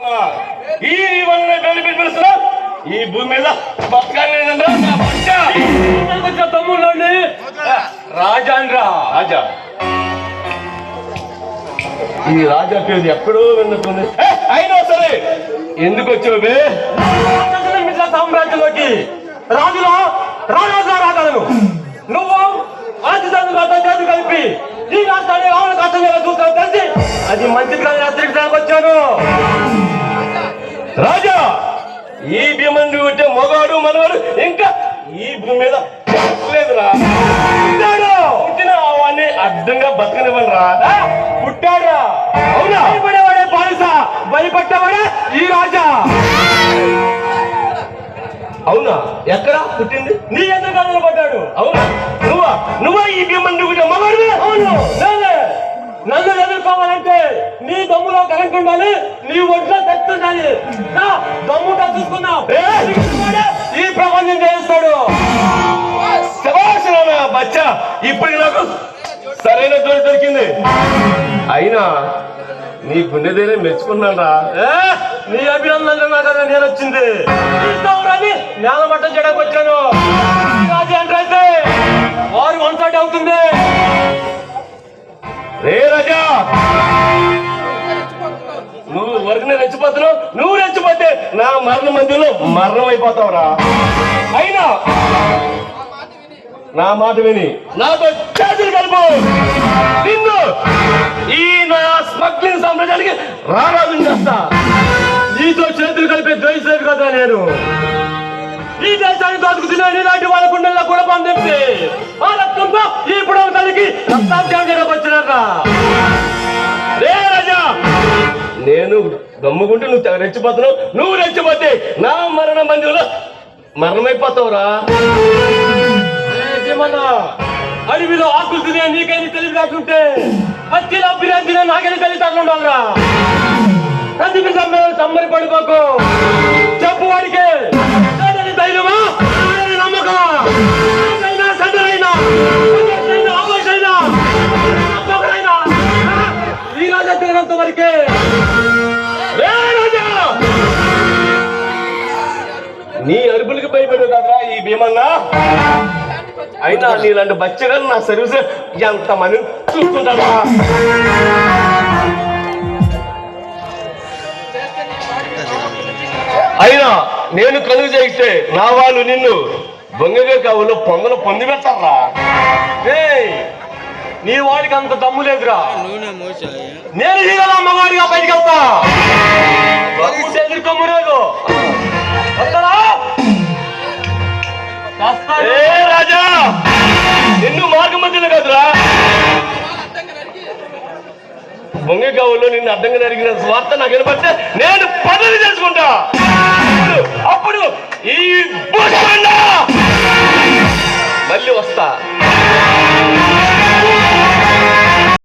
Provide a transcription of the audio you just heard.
ఈ పిలుస్తున్నా ఈ భూమి మీద తమ్ముళ్ళని రాజా రాజా ఈ రాజా పేరు ఎక్కడో విన్నట్టుంది. అయినా సరే ఎందుకు వచ్చావు సామ్రాజ్యంలోకి? రాజులో రాజాలను నువ్వు చేతులు కలిపి ఈ రాష్ట్రాన్ని రావణ కష్టం చూస్తావు తెలిసి అది మంచి హెచ్చరించడానికి వచ్చాను. రాజా ఈ భీముని ఉంటే మగవాడు మనవాడు ఇంకా ఈ భూమి మీద లేదురా. పుట్టిన వాడిని అడ్డంగా బతకనివ్వను రా. పుట్టాడురా. అవునా? భయపడేవాడే బానిస, భయపడ్డవాడే ఈ రాజా. అవునా? ఎక్కడ పుట్టింది? నీ ఎదురుగా పడ్డాడు. అవునా? నువ్వా ఈ భీముని మగవాడు? అవును. నన్ను ఎదుర్కోవాలంటే నీ దమ్ములో కరెంట్ ఉండాలి, నీ ఒంట్లో శక్తి ఉండాలి. దమ్ముగా చూసుకున్నావు ఈ ప్రపంచం చేస్తాడు. బచ్చా ఇప్పుడు నాకు సరైన జోడి దొరికింది. అయినా నీ గుండె దగ్గర మెచ్చుకున్నాడా? నీ అభినందన కదా నేను వచ్చింది. నేల మట్టం చేయడానికి వచ్చాను. రాజు అంటే వారు వన్ సైడ్ అవుతుంది. రే రాజా, నువ్వు వరకునే రెచ్చిపోతున్నావు. నువ్వు రెచ్చిపోతే నా మరణ మందిలో మరణం అయిపోతావురా. అయినా నా మాట విని నాతో చేతులు కలుపు. నిన్ను ఈ నా స్మగ్లింగ్ సామ్రాజ్యానికి రారాజు చేస్తా. నీతో చేతులు కలిపే ద్వేషలేదు కదా నేను. ఈ దేశాన్ని దోచుకుతున్నా నీలాంటి వాళ్ళ గుండెల్లో కూడా పంపిస్తే ఆ రక్తంతో ఈ పొడవు తల్లికి రక్తాభిషేకం వచ్చినారా. రే రాజా, నేను దమ్ముకుంటే నువ్వు రెచ్చిపోతున్నావు. నువ్వు రెచ్చిపోతే నా మరణ మందిలో మరణమైపోతావురా. అడవిలో ఆకులు తినే నీకైనా తెలివి రాకుంటే పచ్చిలో బిర్యానీ తినే నాకైనా తెలివితేటలు ఉండాలరా. ప్రతి సమ్మరి పడిపోకు. చెప్పు వాడికి ధైర్యమా, నమ్మకమా, సండరైనా ఈ రాజా తిరిగినంత వరకే. నీ అరుపులకి భయపడు కదా ఈ భీమన్నా. అయినా నీలాంటి బచ్చగా నా సర్వీస్ ఎంతమంది చూస్తుంటారా. అయినా నేను కలుగు చేయిస్తే నా వాళ్ళు నిన్ను బొంగగా కావులో పొంగలు పొంది పెడతారా. నీ వాడికి అంత దమ్ము లేదురా. నేను ఇలా మగవాడిగా బయటికి వెళ్తా. ఎదుర్కొమ్ము లేదు. రాజా, నిన్ను మార్గ మధ్యలో కదరా బొంగగావులో నిన్ను అడ్డంగా జరిగిన స్వార్థ నాకు వినపడితే నేను పదవి చేసుకుంటా. అప్పుడు ఈ మళ్ళీ వస్తా.